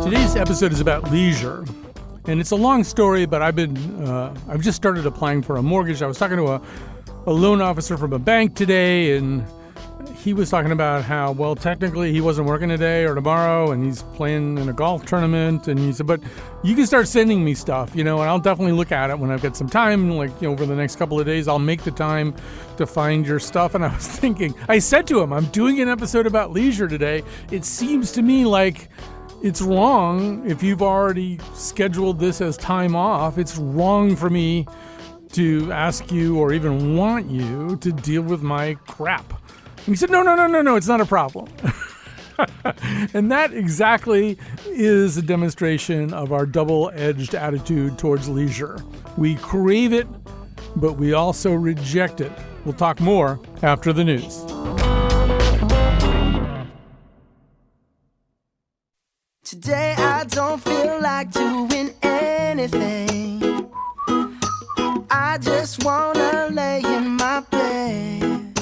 Today's episode is about leisure, and it's a long story, but I've just started applying for a mortgage. I was talking to a loan officer from a bank today, and he was talking about how, well, technically he wasn't working today or tomorrow, and he's playing in a golf tournament, and he said, but you can start sending me stuff, and I'll definitely look at it when I've got some time, over the next couple of days, I'll make the time to find your stuff. And I was thinking, I said to him, I'm doing an episode about leisure today. It seems to me like it's wrong if you've already scheduled this as time off. It's wrong for me to ask you or even want you to deal with my crap. And he said, no, it's not a problem. And that exactly is a demonstration of our double-edged attitude towards leisure. We crave it, but we also reject it. We'll talk more after the news. Today I don't feel like doing anything. I just wanna lay in my bed.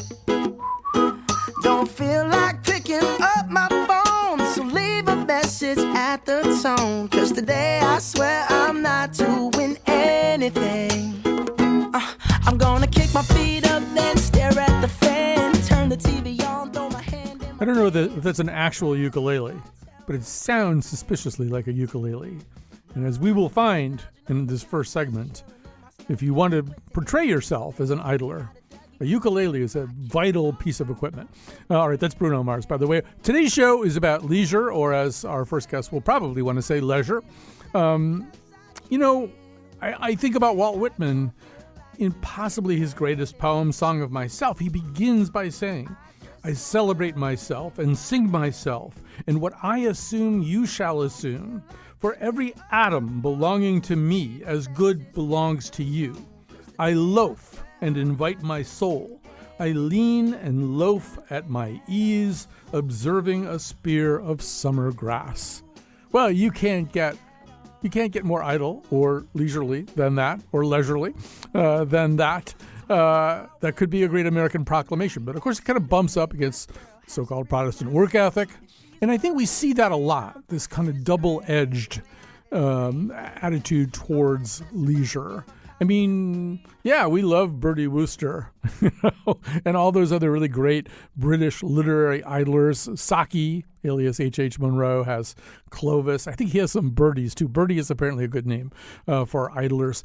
Don't feel like picking up my phone, so leave a message at the tone. 'Cause today I swear I'm not doing anything. I'm gonna kick my feet up, then stare at the fan, turn the TV on, throw my hand in my... I don't know if that's an actual ukulele, but it sounds suspiciously like a ukulele. And as we will find in this first segment, if you want to portray yourself as an idler, a ukulele is a vital piece of equipment. All right, that's Bruno Mars, by the way. Today's show is about leisure, or as our first guest will probably want to say, leisure. I think about Walt Whitman in possibly his greatest poem, Song of Myself. He begins by saying, I celebrate myself and sing myself, and what I assume you shall assume. For every atom belonging to me as good belongs to you. I loaf and invite my soul. I lean and loaf at my ease, observing a spear of summer grass. Well, you can't get more idle or leisurely than that, or leisurely than that. That could be a great American proclamation. But of course, it kind of bumps up against so-called Protestant work ethic. And I think we see that a lot, this kind of double-edged attitude towards leisure. I mean, yeah, we love Bertie Wooster, and all those other really great British literary idlers. Saki, alias H.H. Munro, has Clovis. I think he has some birdies, too. Bertie is apparently a good name for idlers.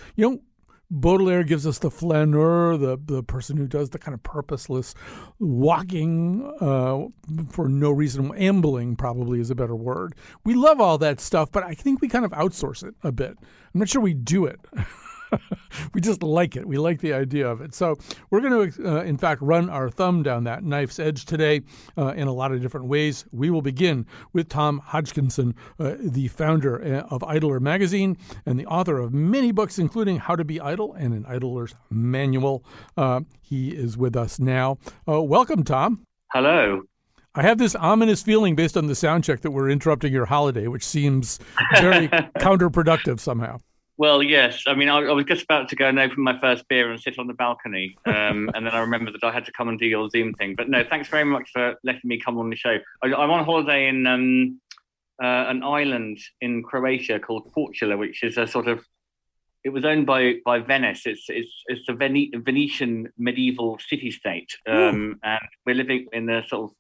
Baudelaire gives us the flaneur, the person who does the kind of purposeless walking for no reason. Ambling probably is a better word. We love all that stuff, but I think we kind of outsource it a bit. I'm not sure we do it. We just like it. We like the idea of it. So we're going to, in fact, run our thumb down that knife's edge today in a lot of different ways. We will begin with Tom Hodgkinson, the founder of Idler magazine and the author of many books, including How to Be Idle and an Idler's Manual. He is with us now. Welcome, Tom. Hello. I have this ominous feeling based on the sound check that we're interrupting your holiday, which seems very counterproductive somehow. Well, yes. I mean, I was just about to go and open my first beer and sit on the balcony. And then I remembered that I had to come and do your Zoom thing. But no, thanks very much for letting me come on the show. I'm on holiday in an island in Croatia called Korčula, which is a sort of, it was owned by Venice. It's a Venetian medieval city-state. And we're living in a sort of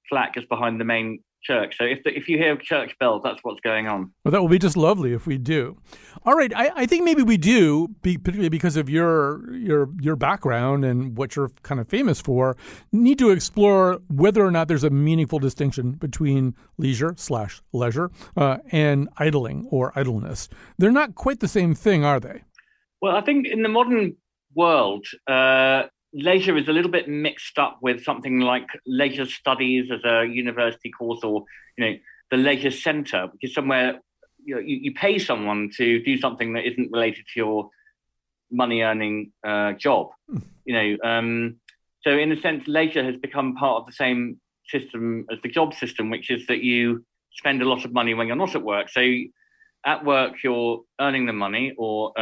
flat just behind the main church. So if you hear church bells, that's what's going on. Well, that will be just lovely if we do. All right, I think maybe we do, particularly because of your background and what you're kind of famous for, need to explore whether or not there's a meaningful distinction between leisure/leisure and idling or idleness. They're not quite the same thing, are they? Well, I think in the modern world, leisure is a little bit mixed up with something like leisure studies as a university course, or the leisure center, which is somewhere you pay someone to do something that isn't related to your money earning job. So in a sense, leisure has become part of the same system as the job system, which is that you spend a lot of money when you're not at work. So at work, you're earning the money or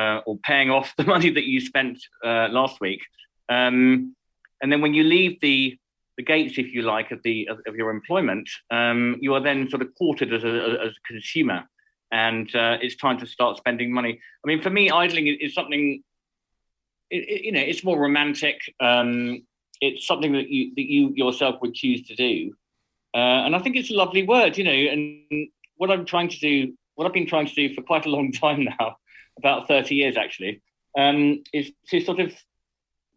paying off the money that you spent last week. And then when you leave the the gates, if you like, of your employment, you are then sort of courted as a consumer, and it's time to start spending money. I mean, for me, idling is something. It's more romantic. It's something that you yourself would choose to do, and I think it's a lovely word. And what I've been trying to do for quite a long time now, about 30 years actually, is to sort of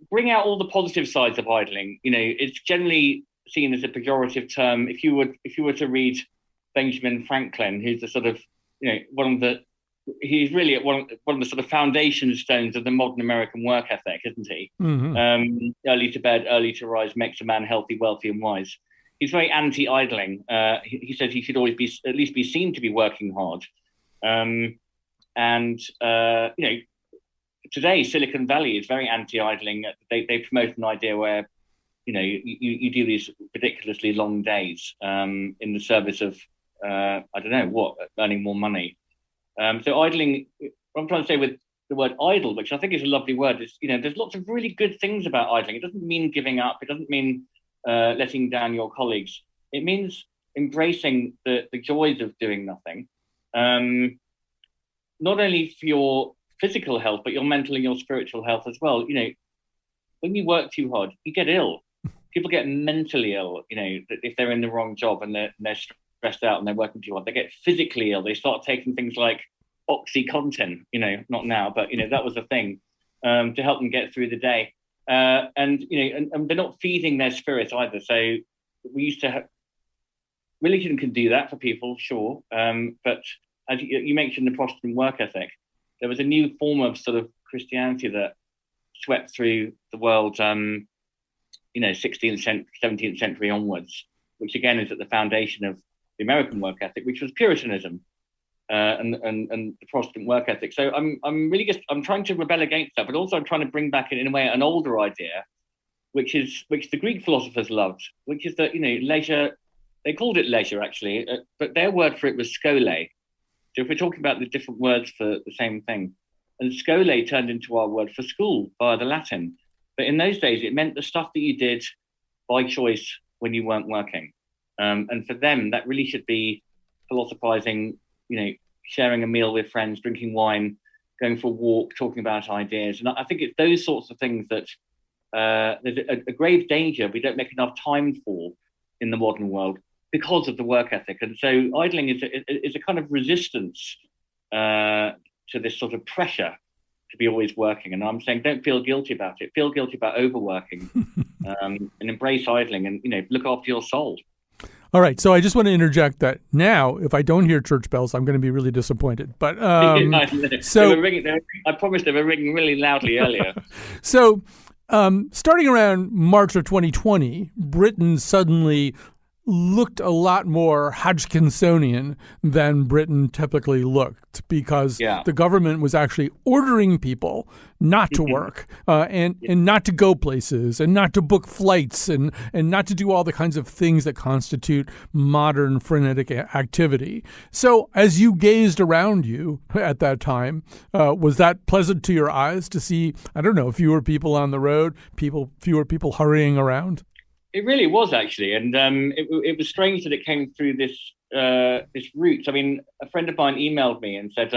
bring out all the positive sides of idling. It's generally seen as a pejorative term. If you were to read Benjamin Franklin, who's the sort of he's really one of the sort of foundation stones of the modern American work ethic, isn't he? Mm-hmm. Early to bed, early to rise makes a man healthy, wealthy, and wise. He's very anti-idling. He says he should always at least be seen to be working hard. Today Silicon Valley is very anti-idling. They promote an idea where you do these ridiculously long days in the service of earning more money. So idling, what I'm trying to say with the word idle, which I think is a lovely word, is there's lots of really good things about idling. It doesn't mean giving up. It doesn't mean letting down your colleagues. It means embracing the joys of doing nothing, not only for your physical health, but your mental and your spiritual health as well. When you work too hard, you get ill. People get mentally ill, if they're in the wrong job and they're stressed out and they're working too hard. They get physically ill. They start taking things like OxyContin, not now, but that was a thing to help them get through the day. And they're not feeding their spirit either. So we used to religion can do that for people, sure. But as you mentioned, the Protestant work ethic, there was a new form of sort of Christianity that swept through the world, 16th, 17th century onwards, which again is at the foundation of the American work ethic, which was Puritanism and the Protestant work ethic. So I'm trying to rebel against that, but also I'm trying to bring back in a way an older idea, which the Greek philosophers loved, which is that leisure. They called it leisure actually, but their word for it was schole. So if we're talking about the different words for the same thing, and schole turned into our word for school via the Latin. But in those days, it meant the stuff that you did by choice when you weren't working. And for them, that really should be philosophizing, sharing a meal with friends, drinking wine, going for a walk, talking about ideas. And I think it's those sorts of things that there's a grave danger we don't make enough time for in the modern world because of the work ethic. And so idling is a kind of resistance to this sort of pressure to be always working. And I'm saying, don't feel guilty about it. Feel guilty about overworking and embrace idling and, look after your soul. All right. So I just want to interject that now, if I don't hear church bells, I'm going to be really disappointed. But so I promised they were ringing really loudly earlier. So starting around March of 2020, Britain suddenly looked a lot more Hodgkinsonian than Britain typically looked because the government was actually ordering people not to work and not to go places and not to book flights and not to do all the kinds of things that constitute modern frenetic activity. So as you gazed around you at that time, was that pleasant to your eyes to see, fewer people on the road, fewer people hurrying around? It really was actually, and it was strange that it came through this route. I mean, a friend of mine emailed me and said,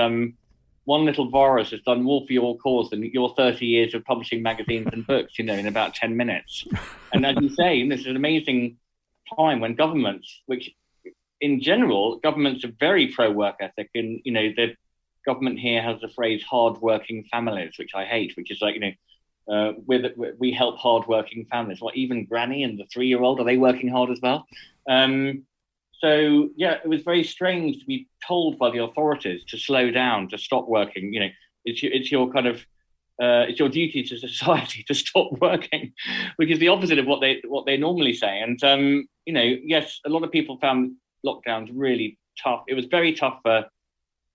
"One little virus has done more for your cause than your 30 years of publishing magazines and books, in about 10 minutes." And as you say, this is an amazing time when governments, which in general, governments are very pro-work ethic, and the government here has the phrase "hard-working families," which I hate, which is like we help hard-working families. Well, even Granny and the 3-year-old, are they working hard as well? So it was very strange to be told by the authorities to slow down, to stop working. It's your kind of it's your duty to society to stop working, which is the opposite of what they normally say. And yes, a lot of people found lockdowns really tough. It was very tough for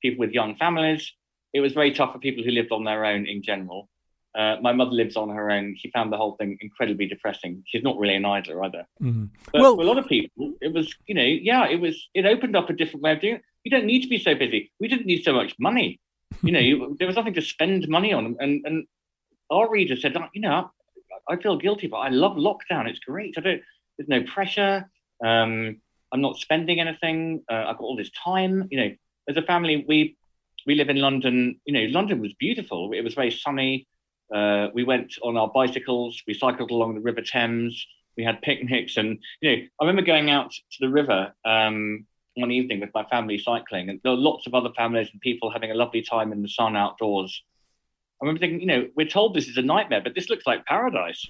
people with young families. It was very tough for people who lived on their own in general. My mother lives on her own. She found the whole thing incredibly depressing. She's not really an idler either. Mm-hmm. But for a lot of people, it was, it opened up a different way of doing it. You don't need to be so busy. We didn't need so much money. There was nothing to spend money on. And our readers said, I feel guilty, but I love lockdown. It's great. There's no pressure. I'm not spending anything. I've got all this time. As a family, we live in London. London was beautiful. It was very sunny. We went on our bicycles. We cycled along the River Thames. We had picnics, and I remember going out to the river one evening with my family cycling, and there were lots of other families and people having a lovely time in the sun outdoors. I remember thinking, we're told this is a nightmare, but this looks like paradise.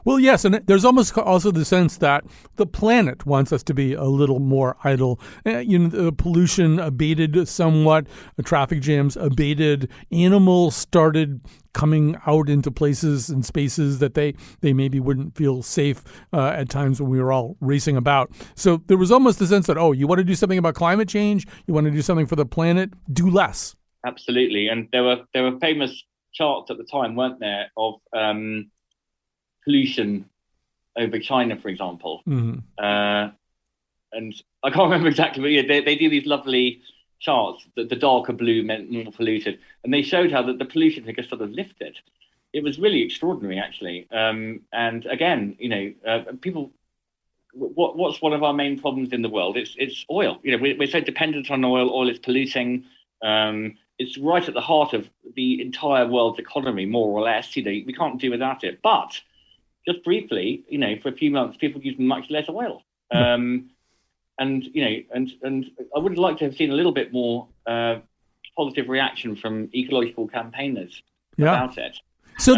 Well, yes, and there's almost also the sense that the planet wants us to be a little more idle. The pollution abated somewhat, the traffic jams abated, animals started coming out into places and spaces that they maybe wouldn't feel safe at times when we were all racing about. So there was almost the sense that, you want to do something about climate change, you want to do something for the planet, do less. Absolutely, and there were famous charts at the time, weren't there, of pollution over China, for example. Mm-hmm. And I can't remember exactly, but they do these lovely charts that the darker blue meant more polluted, and they showed how that the pollution had just sort of lifted. It was really extraordinary, actually. And again, people. What's one of our main problems in the world? It's oil. We're so dependent on oil. Oil is polluting. It's right at the heart of the entire world's economy, more or less. We can't do without it. But just briefly, for a few months, people use much less oil. And I would like to have seen a little bit more positive reaction from ecological campaigners about it. So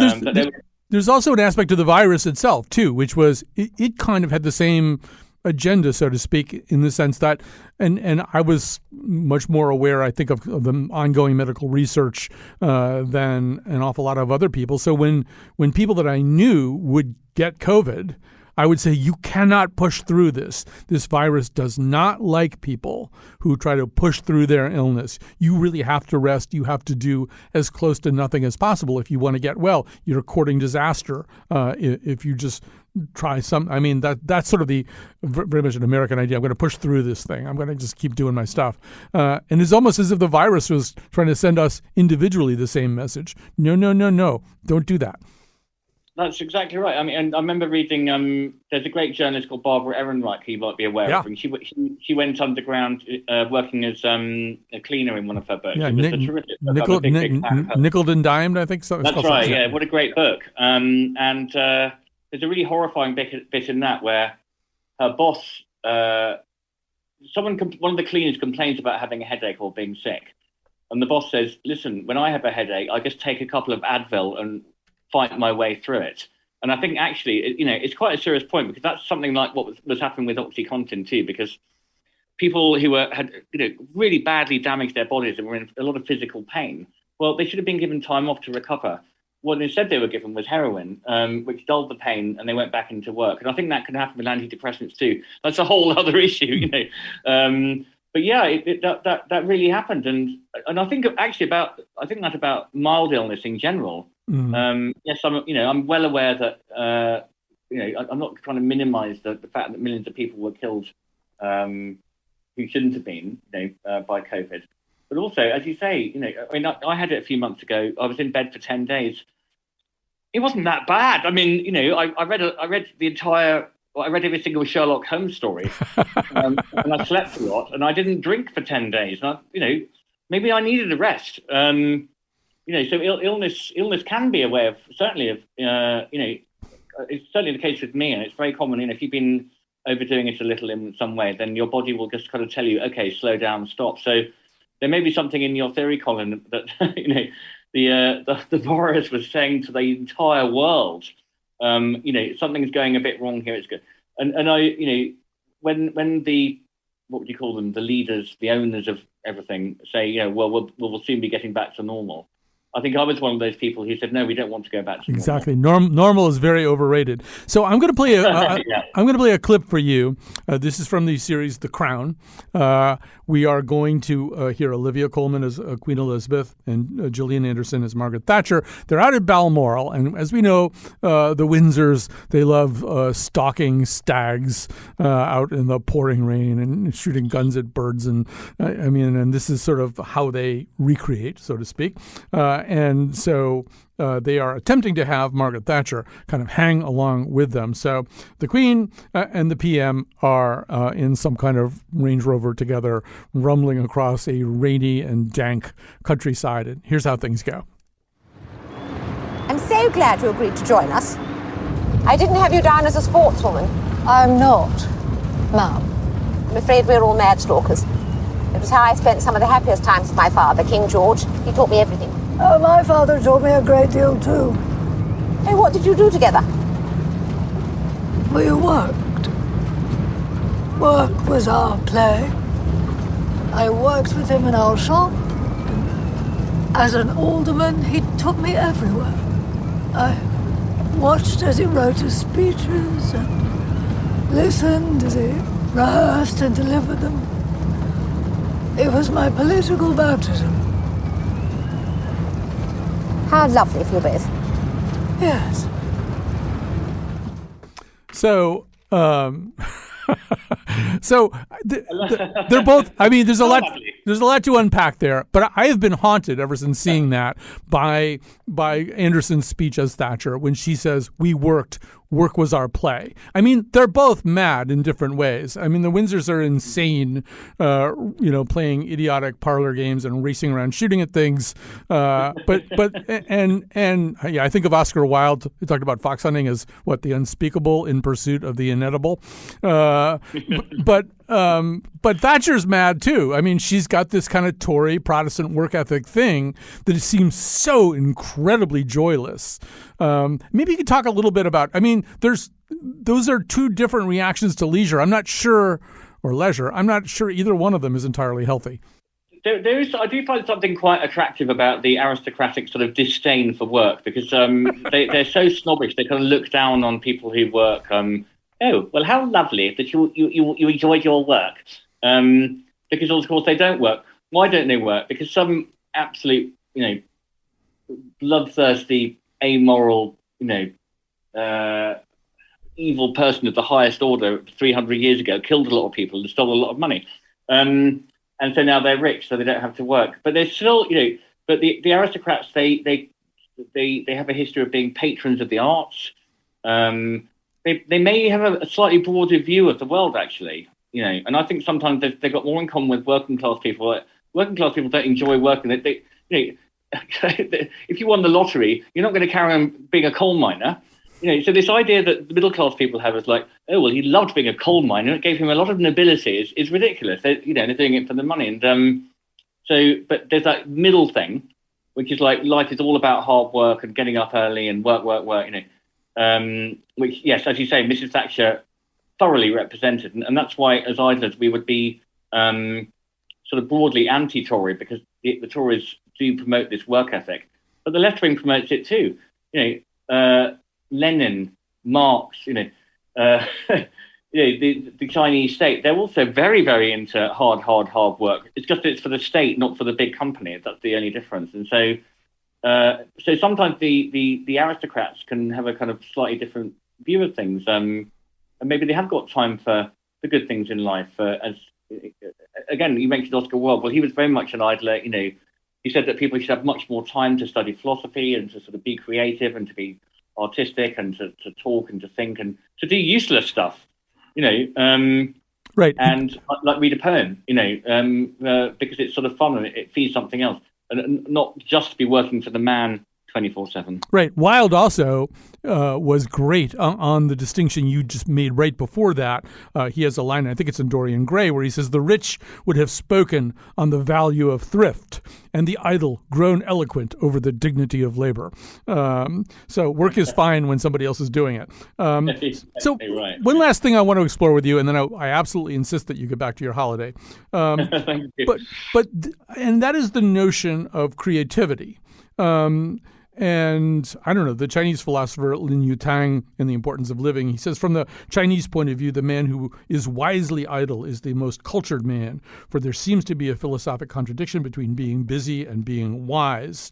there's also an aspect to the virus itself, too, which was it kind of had the same agenda, so to speak, in the sense that, and I was much more aware, I think, of the ongoing medical research than an awful lot of other people. So when people that I knew would get COVID, I would say, you cannot push through this. This virus does not like people who try to push through their illness. You really have to rest. You have to do as close to nothing as possible if you want to get well. You're courting disaster if you just try some. I mean, that's sort of the very much an American idea. I'm going to push through this thing. I'm going to just keep doing my stuff. And it's almost as if the virus was trying to send us individually the same message. No, don't do that. That's exactly right. I mean, and I remember reading. There's a great journalist called Barbara Ehrenreich, who you might be aware of. And she went underground, working as a cleaner in one of her books. Yeah, nickel and dimed, I think. So that's right. Yeah, what a great book. And there's a really horrifying bit in that where her boss, one of the cleaners complains about having a headache or being sick, and the boss says, "Listen, when I have a headache, I just take a couple of Advil and fight my way through it." And I think actually, it's quite a serious point, because that's something like what was happening with OxyContin too, because people who had really badly damaged their bodies and were in a lot of physical pain, well, they should have been given time off to recover. What instead they were given was heroin, which dulled the pain, and they went back into work. And I think that can happen with antidepressants too. That's a whole other issue, But yeah, that really happened, and I think actually that's about mild illness in general. Mm-hmm. Yes, I'm well aware that I'm not trying to minimise the fact that millions of people were killed who shouldn't have been, by COVID. But also, as you say, I had it a few months ago. I was in bed for 10 days. It wasn't that bad. I mean, I read every single Sherlock Holmes story, and I slept a lot, and I didn't drink for 10 days. And maybe I needed a rest. So illness can be a way of it's certainly the case with me, and it's very common. If you've been overdoing it a little in some way, then your body will just kind of tell you, okay, slow down, stop. So there may be something in your theory, Colin, that the virus was saying to the entire world, something's going a bit wrong here. It's good. And I, when the, what would you call them? The leaders, the owners of everything say, we'll soon be getting back to normal. I think I was one of those people who said, no, we don't want to go back to normal. Exactly. Normal is very overrated. So I'm going to play I'm going to play a clip for you. This is from the series The Crown. We are going to hear Olivia Colman as Queen Elizabeth and Gillian Anderson as Margaret Thatcher. They're out at Balmoral, and as we know, the Windsors, they love stalking stags out in the pouring rain and shooting guns at birds, and and this is sort of how they recreate, so to speak. And so they are attempting to have Margaret Thatcher kind of hang along with them. So the Queen and the PM are in some kind of Range Rover together, rumbling across a rainy and dank countryside. And here's how things go. I'm so glad you agreed to join us. I didn't have you down as a sportswoman. I'm not, Mum. I'm afraid we're all mad stalkers. It was how I spent some of the happiest times with my father, King George. He taught me everything. Oh, my father taught me a great deal too. Hey, what did you do together? We worked. Work was our play. I worked with him in our shop. As an alderman, he took me everywhere. I watched as he wrote his speeches and listened as he rehearsed and delivered them. It was my political baptism. How lovely for you both. Yes. So, they're both. I mean, there's a lot. There's a lot to unpack there. But I have been haunted ever since seeing that by Anderson's speech as Thatcher when she says, "We worked. Work was our play." I mean, they're both mad in different ways. I mean, the Windsors are insane, playing idiotic parlor games and racing around shooting at things. I think of Oscar Wilde, who talked about fox hunting as the unspeakable in pursuit of the inedible. But Thatcher's mad too. I mean, she's got this kind of Tory Protestant work ethic thing that it seems so incredibly joyless. Maybe you could talk a little bit about. I mean, those are two different reactions to leisure. I'm not sure, or leisure. I'm not sure either one of them is entirely healthy. I do find something quite attractive about the aristocratic sort of disdain for work because they're so snobbish. They kind of look down on people who work. Oh, well, how lovely that you enjoyed your work. Because, of course, they don't work. Why don't they work? Because some absolute, bloodthirsty, amoral, evil person of the highest order 300 years ago killed a lot of people and stole a lot of money. And so now they're rich, so they don't have to work. But they're still, but the aristocrats, they have a history of being patrons of the arts. They may have a slightly broader view of the world, actually, and I think sometimes they've got more in common with working class people. Working class people don't enjoy working. If you won the lottery, you're not going to carry on being a coal miner. So this idea that the middle class people have is like, oh, well, he loved being a coal miner. It gave him a lot of nobility. Is ridiculous. They're doing it for the money. And but there's that middle thing, which is like life is all about hard work and getting up early and work. Which, yes, as you say, Mrs. Thatcher thoroughly represented. And that's why, as idlers, we would be sort of broadly anti-Tory because the Tories do promote this work ethic. But the left wing promotes it too. Lenin, Marx, the Chinese state, they're also very, very into hard work. It's just it's for the state, not for the big company. That's the only difference. And so sometimes the aristocrats can have a kind of slightly different view of things, and maybe they have got time for the good things in life. As again, you mentioned Oscar Wilde. Well, he was very much an idler. He said that people should have much more time to study philosophy and to sort of be creative and to be artistic and to talk and to think and to do useless stuff. Right. And like read a poem. Because it's sort of fun and it feeds something else. And not just be working for the man 24/7. Right. Wilde also was great on the distinction you just made right before that. He has a line, I think it's in Dorian Gray, where he says, "The rich would have spoken on the value of thrift, and the idle grown eloquent over the dignity of labor." So work is fine when somebody else is doing it. So right. One last thing I want to explore with you, and then I absolutely insist that you get back to your holiday. Thank you. And that is the notion of creativity. And I don't know, the Chinese philosopher Lin Yutang in The Importance of Living, he says, from the Chinese point of view, the man who is wisely idle is the most cultured man, for there seems to be a philosophic contradiction between being busy and being wise.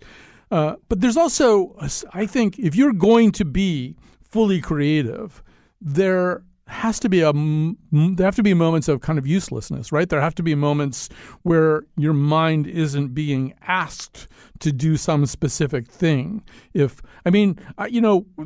But there's also, I think, if you're going to be fully creative, there has to be there have to be moments of kind of uselessness, right? There have to be moments where your mind isn't being asked to do some specific thing.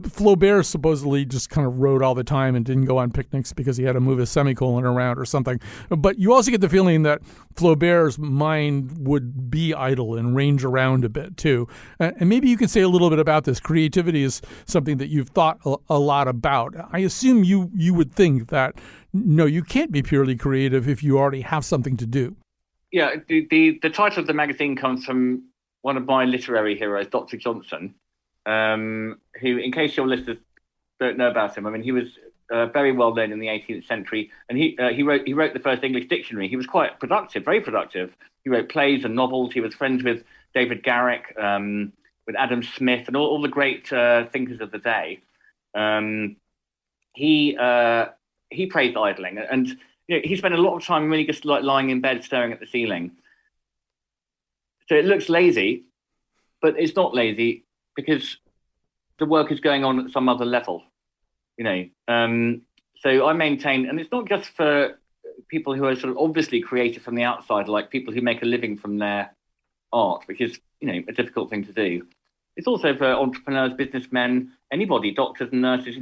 Flaubert supposedly just kind of wrote all the time and didn't go on picnics because he had to move his semicolon around or something. But you also get the feeling that Flaubert's mind would be idle and range around a bit too. And maybe you can say a little bit about this. Creativity is something that you've thought a lot about. I assume you would think that, no, you can't be purely creative if you already have something to do. Yeah, the title of the magazine comes from one of my literary heroes, Dr. Johnson, who, in case your listeners don't know about him, I mean, he was very well known in the 18th century, and he wrote the first English dictionary. He was quite productive, very productive. He wrote plays and novels. He was friends with David Garrick, with Adam Smith, and all the great thinkers of the day. He praised idling, and he spent a lot of time really just like lying in bed staring at the ceiling. So it looks lazy, but it's not lazy because the work is going on at some other level, So I maintain, and it's not just for people who are sort of obviously creative from the outside, like people who make a living from their art, which is, a difficult thing to do. It's also for entrepreneurs, businessmen, anybody, doctors and nurses,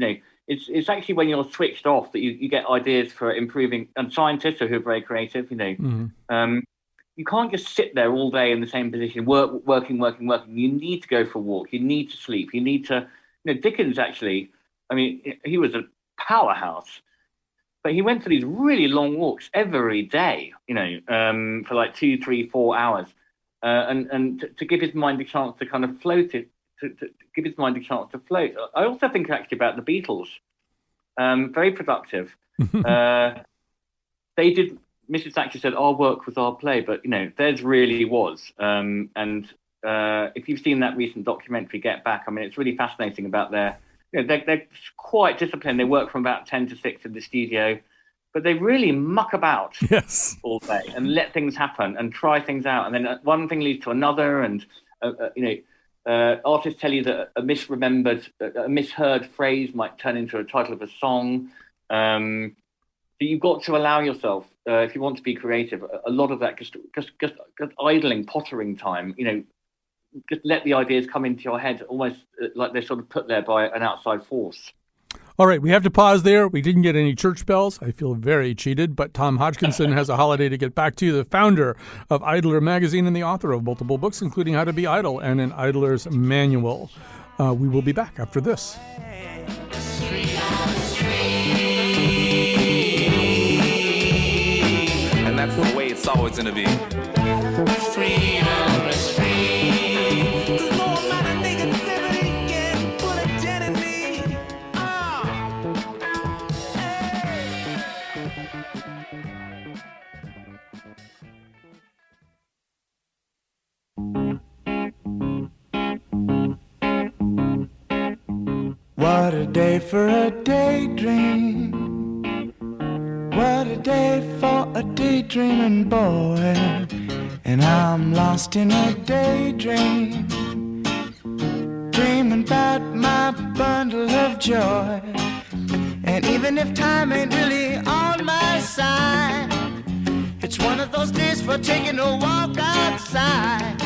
It's actually when you're switched off that you get ideas for improving, and scientists who are very creative, You can't just sit there all day in the same position, working. You need to go for a walk. You need to sleep. You need to, Dickens actually, he was a powerhouse, but he went for these really long walks every day, for like 2, 3, 4 hours, and to give his mind a chance to kind of float it. To give his mind a chance to float. I also think actually about the Beatles. Very productive. They did. Mrs. Thatcher said, "Our work was our play," but theirs really was. If you've seen that recent documentary, Get Back, it's really fascinating about their. They're quite disciplined. They work from about 10 to 6 in the studio, but they really muck about all day and let things happen and try things out, and then one thing leads to another, and artists tell you that a misheard phrase might turn into a title of a song. So you've got to allow yourself, if you want to be creative, a lot of that just idling, pottering time. Just let the ideas come into your head, almost like they're sort of put there by an outside force. All right, we have to pause there. We didn't get any church bells. I feel very cheated, but Tom Hodgkinson has a holiday to get back to, the founder of Idler magazine and the author of multiple books, including How to Be Idle and an Idler's Manual. We will be back after this. And that's the way it's always going to be. Freedom is free. There's no amount of negativity can put a dent in me. What a day for a daydream. What a day for a daydreaming boy. And I'm lost in a daydream, dreaming about my bundle of joy. And even if time ain't really on my side, it's one of those days for taking a walk outside.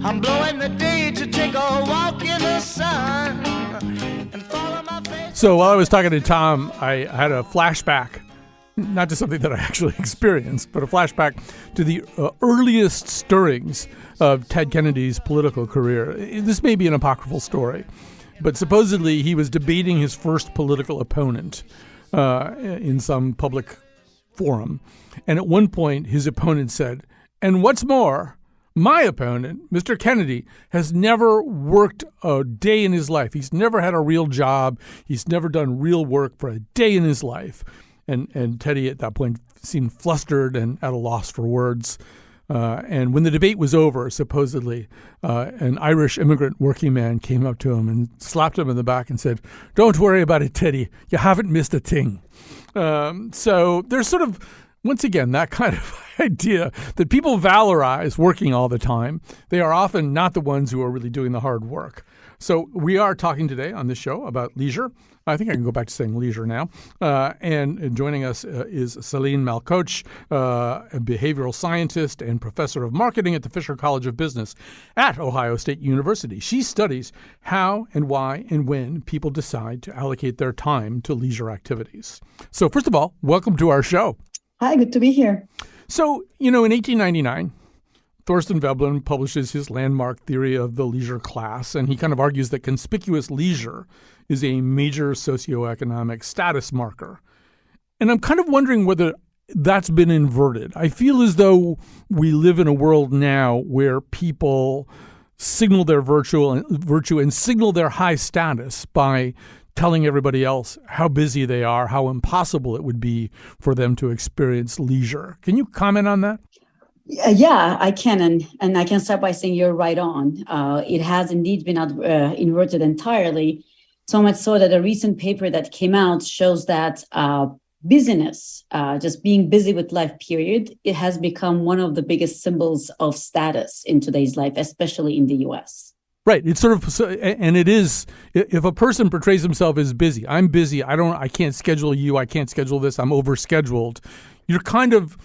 I'm blowing the day to take a walk in the sun and follow my face. So while I was talking to Tom, I had a flashback, not to something that I actually experienced, but a flashback to the earliest stirrings of Ted Kennedy's political career. This may be an apocryphal story, but supposedly he was debating his first political opponent in some public forum. And at one point, his opponent said, "And what's more, my opponent, Mr. Kennedy, has never worked a day in his life. He's never had a real job. He's never done real work for a day in his life." And Teddy at that point seemed flustered and at a loss for words. And when the debate was over, supposedly, an Irish immigrant working man came up to him and slapped him in the back and said, "Don't worry about it, Teddy. You haven't missed a thing." So there's sort of Once again, that kind of idea that people valorize working all the time, they are often not the ones who are really doing the hard work. So we are talking today on this show about leisure. I think I can go back to saying leisure now. And joining us is Celine Malcoach, a behavioral scientist and professor of marketing at the Fisher College of Business at Ohio State University. She studies how and why and when people decide to allocate their time to leisure activities. So first of all, welcome to our show. Hi, good to be here. So, in 1899, Thorstein Veblen publishes his landmark theory of the leisure class, and he kind of argues that conspicuous leisure is a major socioeconomic status marker. And I'm kind of wondering whether that's been inverted. I feel as though we live in a world now where people signal their virtue and signal their high status by telling everybody else how busy they are, how impossible it would be for them to experience leisure. Can you comment on that? Yeah, I can. And I can start by saying you're right on. It has indeed been inverted entirely, so much so that a recent paper that came out shows that busyness, just being busy with life, period, it has become one of the biggest symbols of status in today's life, especially in the U.S. Right. It's sort of, and it is, if a person portrays himself as busy, I'm busy, I can't schedule you, I can't schedule this, I'm overscheduled. You're kind of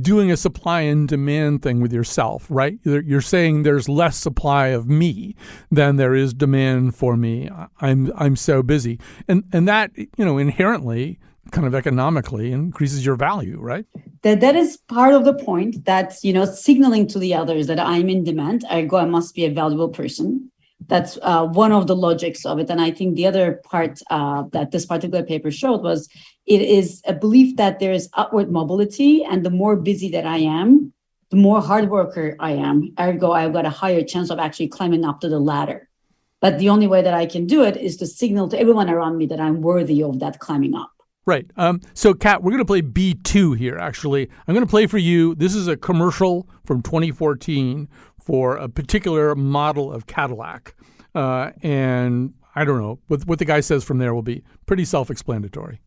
doing a supply and demand thing with yourself, right? You're saying there's less supply of me than there is demand for me. I'm so busy. And that, inherently, kind of economically increases your value, right? That is part of the point, that, signaling to the others that I'm in demand, ergo I must be a valuable person. That's one of the logics of it. And I think the other part that this particular paper showed was it is a belief that there is upward mobility, and the more busy that I am, the more hard worker I am. Ergo, I've got a higher chance of actually climbing up to the ladder. But the only way that I can do it is to signal to everyone around me that I'm worthy of that climbing up. Right. So, Kat, we're going to play B2 here, actually. I'm going to play for you. This is a commercial from 2014 for a particular model of Cadillac. And I don't know, what the guy says from there will be pretty self-explanatory.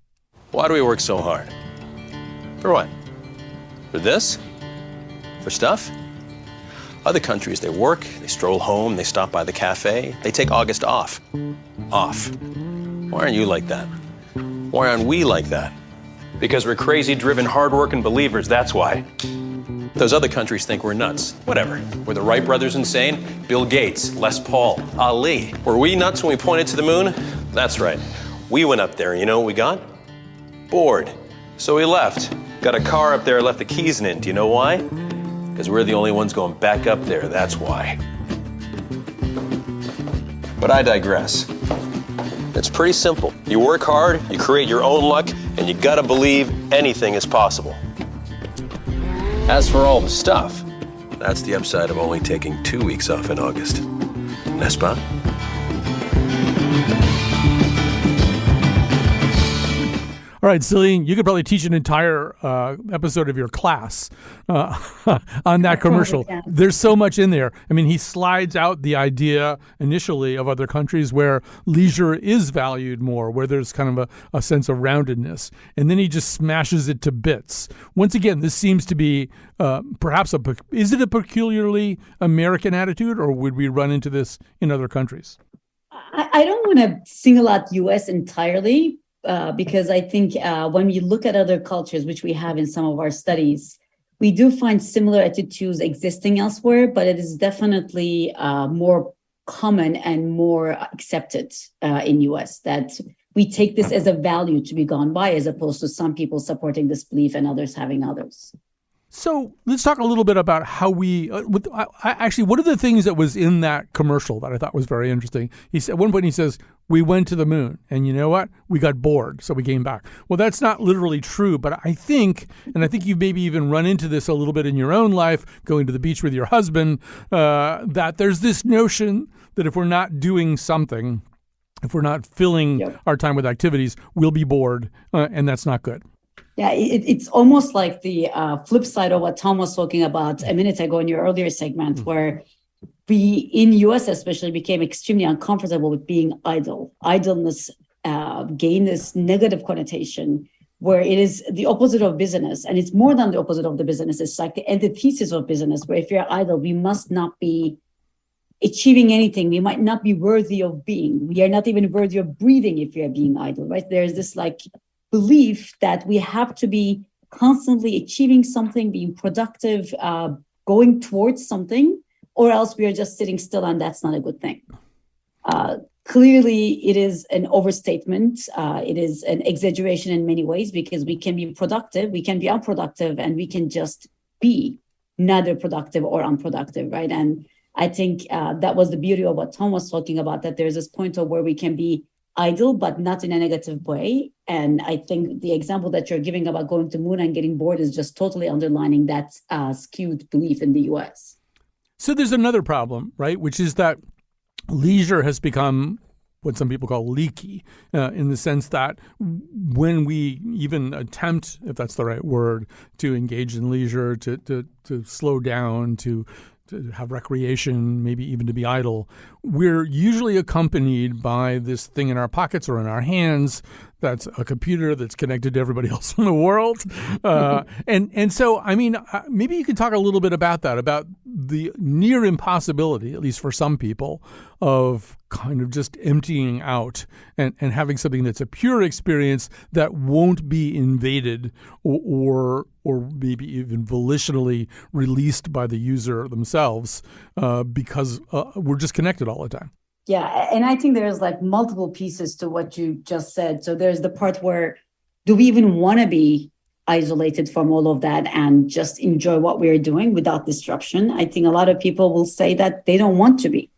Why do we work so hard? For what? For this? For stuff? Other countries, they work, they stroll home, they stop by the cafe, they take August off. Off. Why aren't you like that? Why aren't we like that? Because we're crazy, driven, hard-working believers, that's why. Those other countries think we're nuts. Whatever. Were the Wright brothers insane? Bill Gates, Les Paul, Ali. Were we nuts when we pointed to the moon? That's right. We went up there, and you know what we got? Bored. So we left. Got a car up there, left the keys in it. Do you know why? Because we're the only ones going back up there, that's why. But I digress. It's pretty simple. You work hard, you create your own luck, and you gotta believe anything is possible. As for all the stuff, that's the upside of only taking 2 weeks off in August. N'est-ce pas? All right, Celine, you could probably teach an entire episode of your class on that commercial. There's so much in there. I mean, he slides out the idea initially of other countries where leisure is valued more, where there's kind of a sense of roundedness. And then he just smashes it to bits. Once again, this seems to be perhaps is it a peculiarly American attitude, or would we run into this in other countries? I don't want to single out U.S. entirely. Because I think when we look at other cultures, which we have in some of our studies, we do find similar attitudes existing elsewhere, but it is definitely more common and more accepted in US that we take this as a value to be gone by, as opposed to some people supporting this belief and others having others. So let's talk a little bit about how we actually, one of the things that was in that commercial that I thought was very interesting. He said, at one point he says, we went to the moon and you know what? We got bored. So we came back. Well, that's not literally true, but I think you've maybe even run into this a little bit in your own life, going to the beach with your husband, that there's this notion that if we're not doing something, if we're not filling our time with activities, we'll be bored. And that's not good. Yeah, it's almost like the flip side of what Tom was talking about a minute ago in your earlier segment, where we in US especially became extremely uncomfortable with being idle. Idleness gained this negative connotation where it is the opposite of business. And it's more than the opposite of the business. It's like the antithesis of business, where if you're idle, we must not be achieving anything. We might not be worthy of being. We are not even worthy of breathing if we are being idle, right? There's this like belief that we have to be constantly achieving something, being productive, going towards something, or else we are just sitting still, and that's not a good thing. Clearly, it is an overstatement. It is an exaggeration in many ways, because we can be productive, we can be unproductive, and we can just be neither productive or unproductive, right? And I think that was the beauty of what Tom was talking about, that there's this point of where we can be idle, but not in a negative way. And I think the example that you're giving about going to the moon and getting bored is just totally underlining that skewed belief in the US. So there's another problem, right, which is that leisure has become what some people call leaky, in the sense that when we even attempt, if that's the right word, to engage in leisure, to slow down, to have recreation, maybe even to be idle, we're usually accompanied by this thing in our pockets or in our hands that's a computer that's connected to everybody else in the world. And so, I mean, maybe you could talk a little bit about that, about the near impossibility, at least for some people, of kind of just emptying out and having something that's a pure experience that won't be invaded or maybe even volitionally released by the user themselves, because we're just connected all the time. Yeah, and I think there's like multiple pieces to what you just said. So there's the part where, do we even want to be isolated from all of that and just enjoy what we're doing without disruption? I think a lot of people will say that they don't want to be.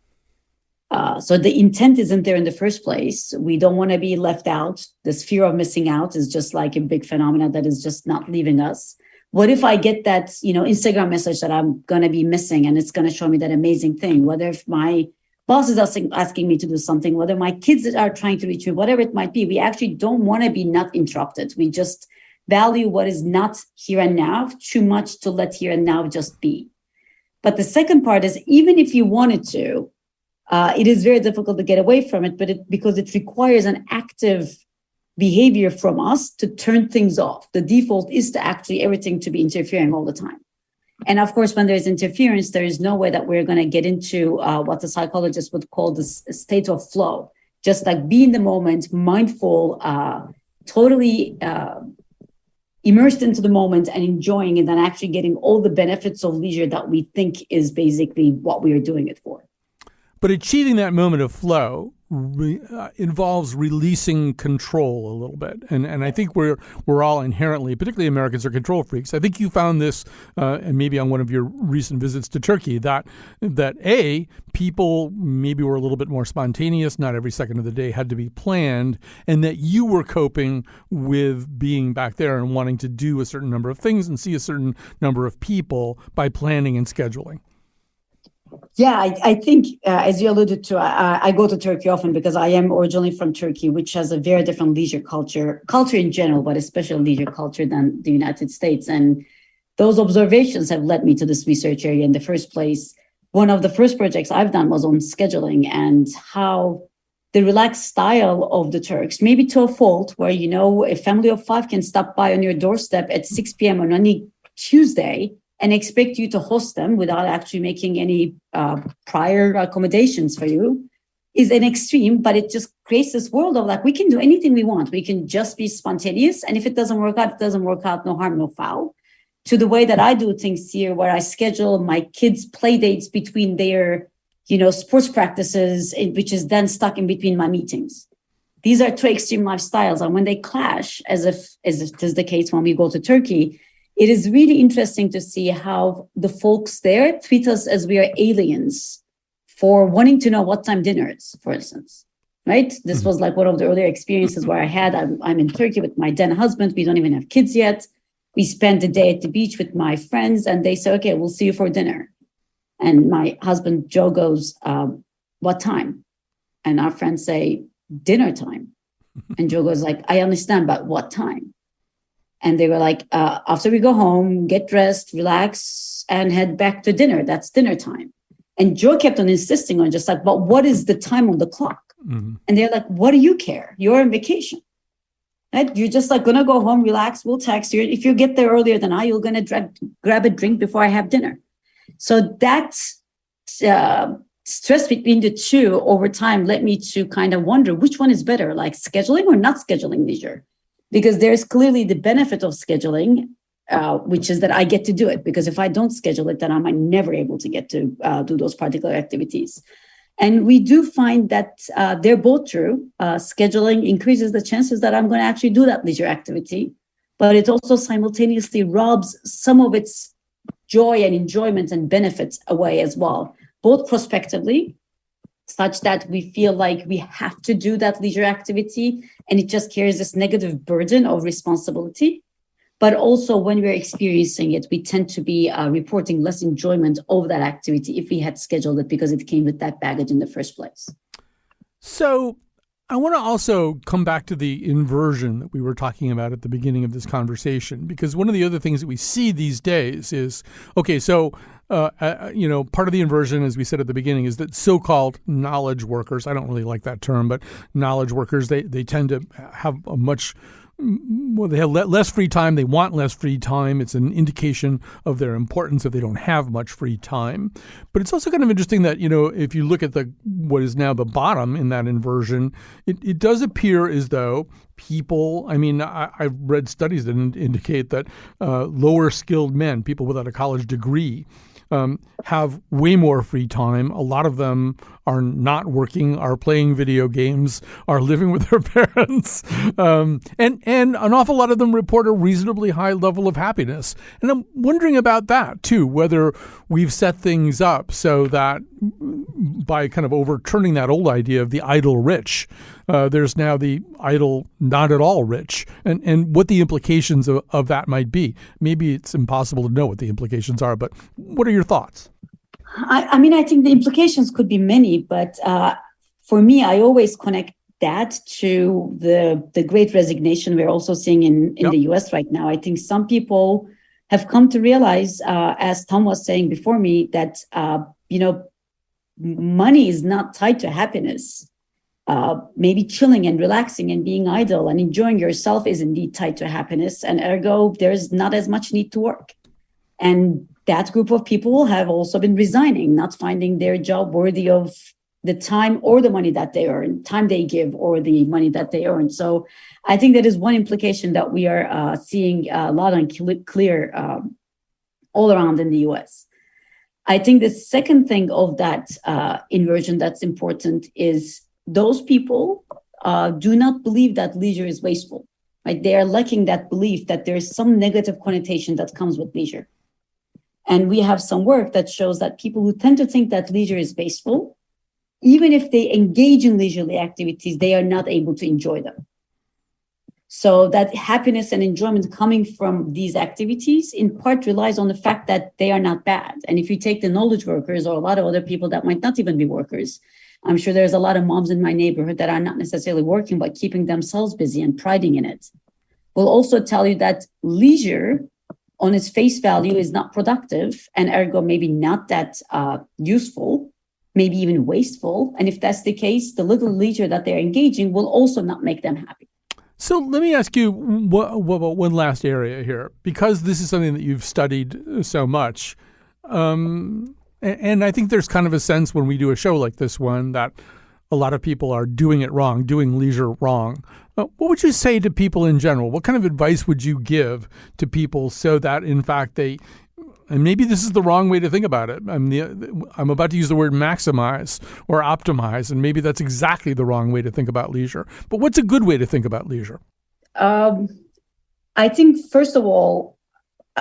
So the intent isn't there in the first place. We don't want to be left out. This fear of missing out is just like a big phenomenon that is just not leaving us. What if I get that, Instagram message that I'm going to be missing, and it's going to show me that amazing thing? Whether if my boss is asking me to do something, whether my kids are trying to reach me, whatever it might be, we actually don't want to be not interrupted. We just value what is not here and now too much to let here and now just be. But the second part is, even if you wanted to, it is very difficult to get away from it, because it requires an active behavior from us to turn things off. The default is to actually everything to be interfering all the time. And of course, when there's interference, there is no way that we're going to get into what the psychologists would call the state of flow. Just like be in the moment, mindful, totally immersed into the moment and enjoying it, and actually getting all the benefits of leisure that we think is basically what we are doing it for. But achieving that moment of flow involves releasing control a little bit. And I think we're all inherently, particularly Americans, are control freaks. I think you found this, and maybe on one of your recent visits to Turkey, that people maybe were a little bit more spontaneous. Not every second of the day had to be planned, and that you were coping with being back there and wanting to do a certain number of things and see a certain number of people by planning and scheduling. Yeah, I think, as you alluded to, I go to Turkey often because I am originally from Turkey, which has a very different leisure culture in general, but especially leisure culture than the United States. And those observations have led me to this research area in the first place. One of the first projects I've done was on scheduling and how the relaxed style of the Turks, maybe to a fault, where, a family of 5 can stop by on your doorstep at 6 p.m. on any Tuesday and expect you to host them without actually making any prior accommodations for you, is an extreme, but it just creates this world of like, we can do anything we want. We can just be spontaneous. And if it doesn't work out, it doesn't work out, no harm, no foul. To the way that I do things here, where I schedule my kids' play dates between their, sports practices, which is then stuck in between my meetings. These are 2 extreme lifestyles. And when they clash, as if it is the case when we go to Turkey, it is really interesting to see how the folks there treat us as we are aliens for wanting to know what time dinner is, for instance, right? This was like one of the earlier experiences where I'm in Turkey with my then husband. We don't even have kids yet. We spent the day at the beach with my friends, and they say, okay, we'll see you for dinner. And my husband, Joe, goes, what time? And our friends say, dinner time. And Joe goes like, I understand, but what time? And they were like, after we go home, get dressed, relax, and head back to dinner. That's dinner time. And Joe kept on insisting on just like, but what is the time on the clock? Mm-hmm. And they're like, what do you care? You're on vacation. right? You're just like gonna go home, relax, we'll text you. If you get there earlier than I, you're gonna grab a drink before I have dinner. So that's stress between the two over time led me to kind of wonder which one is better, like scheduling or not scheduling leisure. Because there's clearly the benefit of scheduling, which is that I get to do it. Because if I don't schedule it, then I'm never able to get to do those particular activities. And we do find that they're both true. Scheduling increases the chances that I'm going to actually do that leisure activity, but it also simultaneously robs some of its joy and enjoyment and benefits away as well, both prospectively, such that we feel like we have to do that leisure activity and it just carries this negative burden of responsibility. But also when we're experiencing it, we tend to be reporting less enjoyment of that activity if we had scheduled it because it came with that baggage in the first place. So I want to also come back to the inversion that we were talking about at the beginning of this conversation, because one of the other things that we see these days is, okay, so, part of the inversion, as we said at the beginning, is that so-called knowledge workers, I don't really like that term, but knowledge workers, they tend to have they have less free time. They want less free time. It's an indication of their importance if they don't have much free time. But it's also kind of interesting that, if you look at what is now the bottom in that inversion, it does appear as though people, I've read studies that indicate that lower skilled men, people without a college degree, have way more free time. A lot of them are not working, are playing video games, are living with their parents. And an awful lot of them report a reasonably high level of happiness. And I'm wondering about that, too, whether we've set things up so that by kind of overturning that old idea of the idle rich, there's now the idle not at all rich, and what the implications of that might be. Maybe it's impossible to know what the implications are, but what are your thoughts? I think the implications could be many, but for me, I always connect that to the great resignation we're also seeing in the US right now. I think some people have come to realize, as Tom was saying before me, that, money is not tied to happiness. Maybe chilling and relaxing and being idle and enjoying yourself is indeed tied to happiness, and ergo, there's not as much need to work. And that group of people have also been resigning, not finding their job worthy of the time or the money that they earn, time they give or the money that they earn. So I think that is one implication that we are seeing loud and clear all around in the US. I think the second thing of that inversion that's important is those people do not believe that leisure is wasteful. Right? They are lacking that belief that there is some negative connotation that comes with leisure. And we have some work that shows that people who tend to think that leisure is wasteful, even if they engage in leisurely activities, they are not able to enjoy them. So that happiness and enjoyment coming from these activities in part relies on the fact that they are not bad. And if you take the knowledge workers or a lot of other people that might not even be workers, I'm sure there's a lot of moms in my neighborhood that are not necessarily working, but keeping themselves busy and priding in it. Will also tell you that leisure on its face value is not productive and ergo maybe not that useful, maybe even wasteful. And if that's the case, the little leisure that they're engaging will also not make them happy. So let me ask you one last area here, because this is something that you've studied so much. And I think there's kind of a sense when we do a show like this one that a lot of people are doing it wrong, doing leisure wrong. What would you say to people in general? What kind of advice would you give to people so that, in fact, and maybe this is the wrong way to think about it. I'm about to use the word maximize or optimize, and maybe that's exactly the wrong way to think about leisure. But what's a good way to think about leisure? I think, first of all,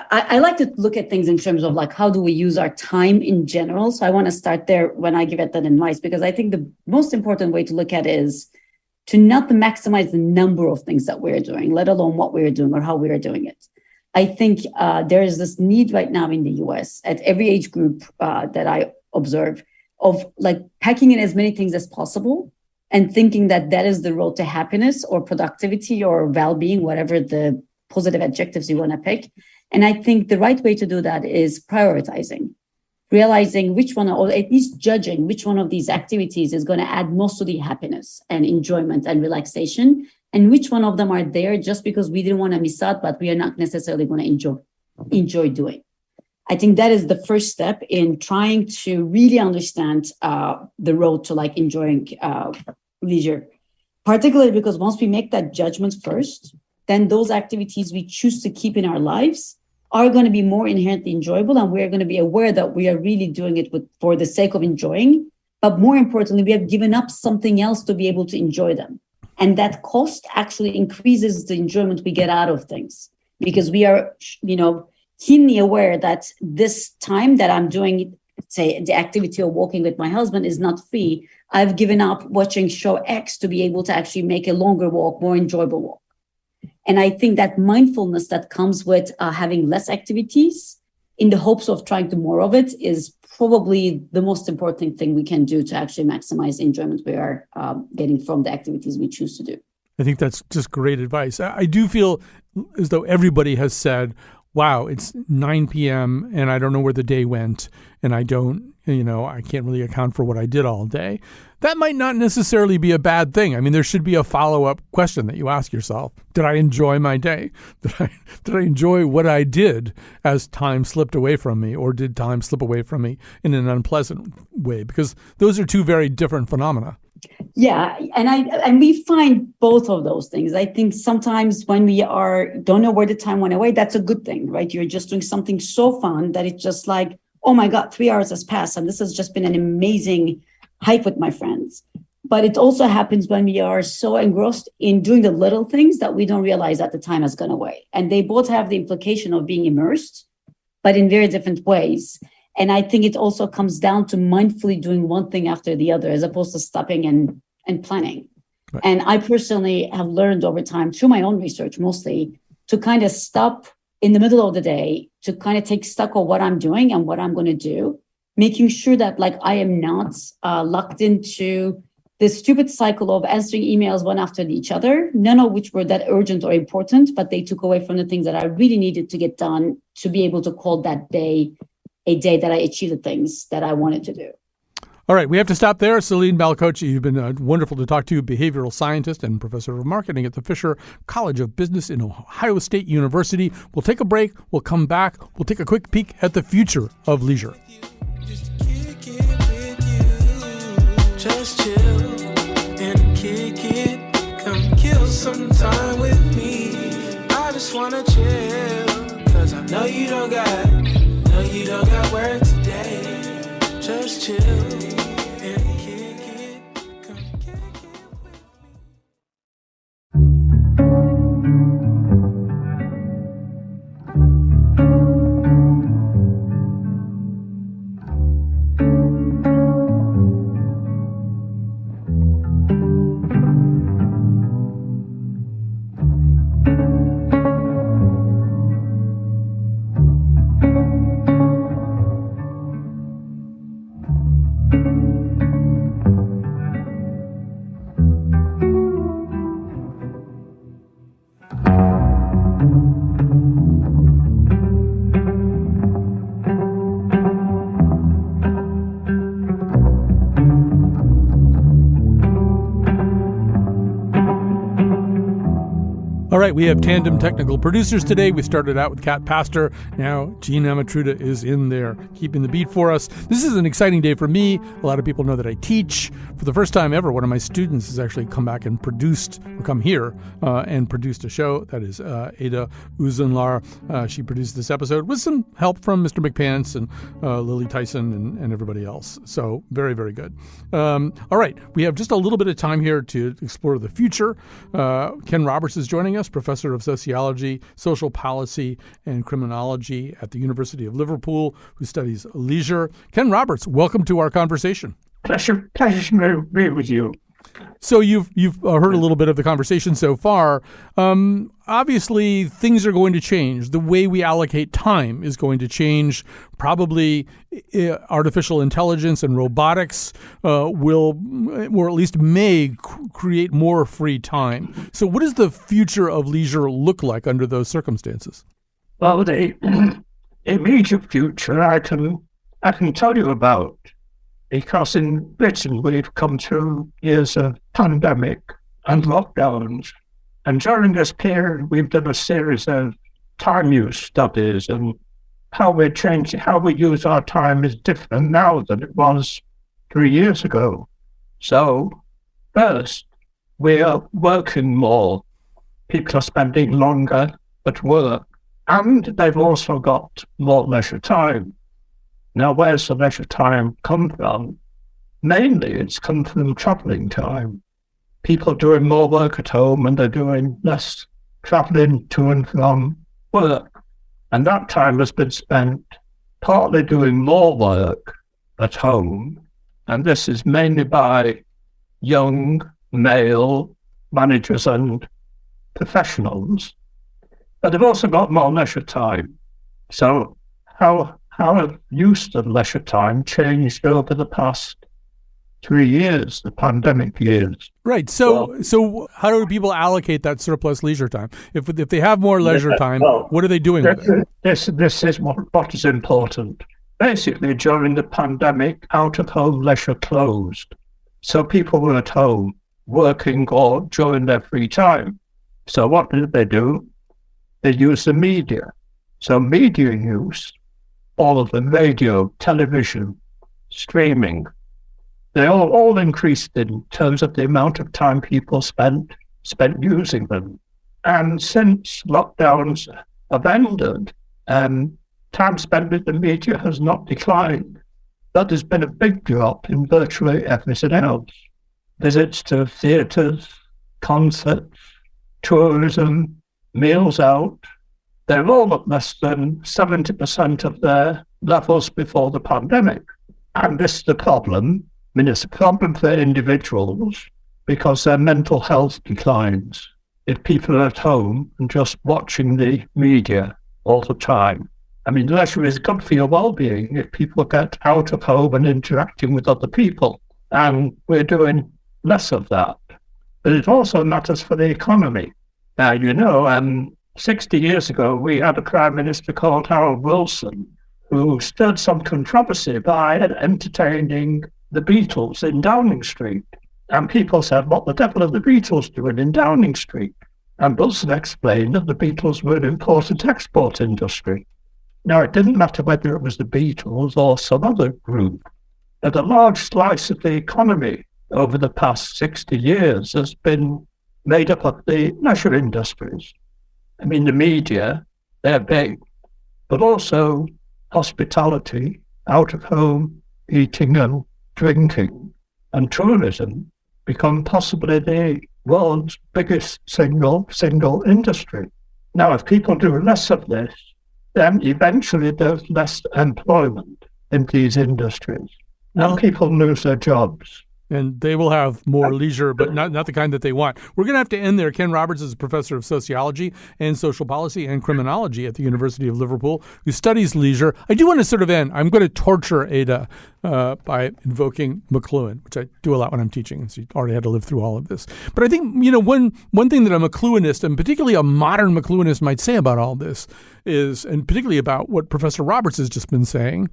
I like to look at things in terms of like, how do we use our time in general? So I want to start there when I give it that advice, because I think the most important way to look at it is to not maximize the number of things that we're doing, let alone what we're doing or how we're doing it. I think there is this need right now in the US at every age group that I observe of like packing in as many things as possible and thinking that that is the road to happiness or productivity or well-being, whatever the positive adjectives you want to pick. And I think the right way to do that is prioritizing, realizing which one, or at least judging which one of these activities is going to add most of the happiness and enjoyment and relaxation, and which one of them are there just because we didn't want to miss out, but we are not necessarily going to enjoy doing. I think that is the first step in trying to really understand the road to like enjoying leisure, particularly because once we make that judgment first, then those activities we choose to keep in our lives are going to be more inherently enjoyable, and we're going to be aware that we are really doing it for the sake of enjoying. But more importantly, we have given up something else to be able to enjoy them. And that cost actually increases the enjoyment we get out of things, because we are, keenly aware that this time that I'm doing, say, the activity of walking with my husband is not free. I've given up watching show X to be able to actually make a longer walk, more enjoyable walk. And I think that mindfulness that comes with having less activities in the hopes of trying to more of it is probably the most important thing we can do to actually maximize the enjoyment we are getting from the activities we choose to do. I think that's just great advice. I do feel as though everybody has said, wow, it's 9 p.m. and I don't know where the day went, and I can't really account for what I did all day. That might not necessarily be a bad thing. I mean, there should be a follow-up question that you ask yourself. Did I enjoy my day? Did I enjoy what I did as time slipped away from me, or did time slip away from me in an unpleasant way? Because those are two very different phenomena. Yeah, and we find both of those things. I think sometimes when we don't know where the time went away, that's a good thing, right? You're just doing something so fun that it's just like, oh my God, 3 hours has passed, and this has just been an amazing hike with my friends. But it also happens when we are so engrossed in doing the little things that we don't realize that the time has gone away. And they both have the implication of being immersed, but in very different ways. And I think it also comes down to mindfully doing one thing after the other, as opposed to stopping and planning. Right. And I personally have learned over time, through my own research mostly, to kind of stop in the middle of the day, to kind of take stock of what I'm doing and what I'm going to do, making sure that like I am not locked into this stupid cycle of answering emails one after each other, none of which were that urgent or important, but they took away from the things that I really needed to get done to be able to call that day a day that I achieved the things that I wanted to do. All right, we have to stop there. Celine Balcoci, you've been wonderful to talk to, behavioral scientist and professor of marketing at the Fisher College of Business in Ohio State University. We'll take a break. We'll come back. We'll take a quick peek at the future of leisure. Just kick it with you. Just chill and kick it. Come kill some time with me. I just wanna chill, 'cause I know you don't got work today. Just chill and kick it. Come kick it with me. All right, we have tandem technical producers today. We started out with Kat Pastor. Now Gene Amatruda is in there, keeping the beat for us. This is an exciting day for me. A lot of people know that I teach. For the first time ever, one of my students has actually come back and come here and produced a show. That is Ada Uzunlar. She produced this episode with some help from Mr. McPants and Lily Tyson and everybody else. So very, very good. All right, we have just a little bit of time here to explore the future. Ken Roberts is joining us, professor of sociology, social policy, and criminology at the University of Liverpool, who studies leisure. Ken Roberts, welcome to our conversation. Pleasure to be with you. So you've heard a little bit of the conversation so far. Obviously, things are going to change. The way we allocate time is going to change. Probably artificial intelligence and robotics will, or at least may, create more free time. So what does the future of leisure look like under those circumstances? Well, the immediate future I can tell you about, because in Britain we've come through years of pandemic and lockdowns, And during this period, we've done a series of time use studies, and how we use our time is different now than it was 3 years ago. So, first, we are working more. People are spending longer at work, and they've also got more leisure time. Now, where's the leisure time come from? Mainly, it's come from travelling time. People doing more work at home, and they're doing less travelling to and from work. And that time has been spent partly doing more work at home, and this is mainly by young male managers and professionals. But they've also got more leisure time. So how have use of leisure time changed over the past 3 years, the pandemic years? Right. So how do people allocate that surplus leisure time? If they have more leisure time, what are they doing with it? This is what is important. Basically, during the pandemic, out-of-home leisure closed. So people were at home working or during their free time. So what did they do? They used the media. So media use, all of them, radio, television, streaming, they all increased in terms of the amount of time people spent using them. And since lockdowns have ended, time spent with the media has not declined. But there's been a big drop in virtually everything else. Visits to theatres, concerts, tourism, meals out, they're all at less than 70% of their levels before the pandemic. And this is the problem. I mean, it's a problem for individuals because their mental health declines if people are at home and just watching the media all the time. I mean, leisure is good for your well-being if people get out of home and interacting with other people. And we're doing less of that. But it also matters for the economy. Now, 60 years ago, we had a Prime Minister called Harold Wilson who stirred some controversy by entertaining the Beatles in Downing Street. And people said, what the devil are the Beatles doing in Downing Street? And Wilson explained that the Beatles were an import-export industry. Now, it didn't matter whether it was the Beatles or some other group, but a large slice of the economy over the past 60 years has been made up of the leisure industries. I mean, the media, they're big, but also hospitality, out-of-home, eating and drinking, and tourism become possibly the world's biggest single industry. Now, if people do less of this, then eventually there's less employment in these industries. And people lose their jobs. And they will have more leisure, but not the kind that they want. We're going to have to end there. Ken Roberts is a professor of sociology and social policy and criminology at the University of Liverpool, who studies leisure. I do want to sort of end. I'm going to torture Ada by invoking McLuhan, which I do a lot when I'm teaching, and she already had to live through all of this. But I think, one thing that a McLuhanist, and particularly a modern McLuhanist, might say about all this is, and particularly about what Professor Roberts has just been saying,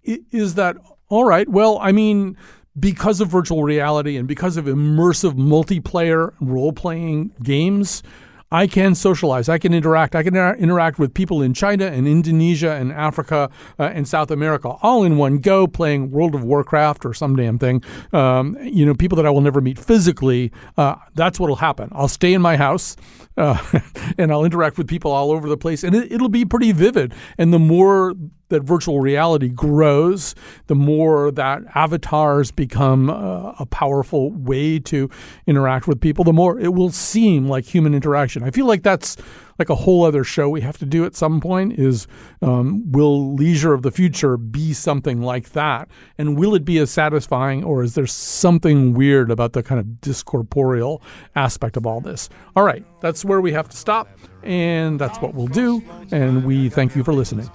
is that, all right, well, I mean, because of virtual reality and because of immersive multiplayer role-playing games, I can socialize, I can interact. I can interact with people in China and Indonesia and Africa and South America all in one go, playing World of Warcraft or some damn thing. People that I will never meet physically, that's what will happen. I'll stay in my house and I'll interact with people all over the place, and it'll be pretty vivid. And the more that virtual reality grows, the more that avatars become a powerful way to interact with people, the more it will seem like human interaction. I feel like that's like a whole other show we have to do at some point is, will leisure of the future be something like that? And will it be as satisfying, or is there something weird about the kind of discorporeal aspect of all this? All right, that's where we have to stop, and that's what we'll do. And we thank you for listening.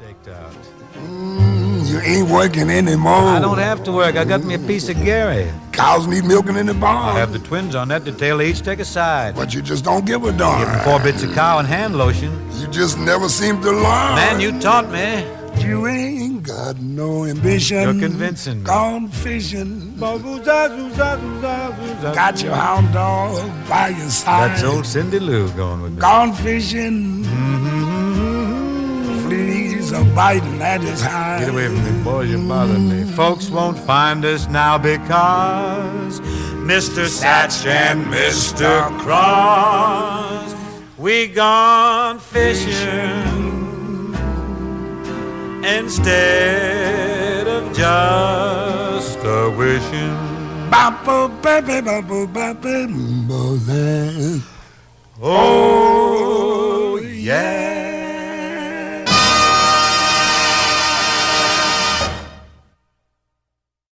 You ain't working anymore. I don't have to work. I got me a piece of Gary. Cows need milking in the barn. I have the twins on that detail. They each take a side. But you just don't give a darn. Give them 4 bits of cow and hand lotion. You just never seem to learn. Man, you taught me. You ain't got no ambition. You're convincing me. Gone fishing. Got your hound dog by your side. That's old Cindy Lou going with me. Gone fishing. Fleas are biting at his hide. Get away from me, boys, you're bothering me. Folks won't find us now because Mr. Satch and Mr. Cross, we gone fishing instead of just a wishing. Oh, yeah.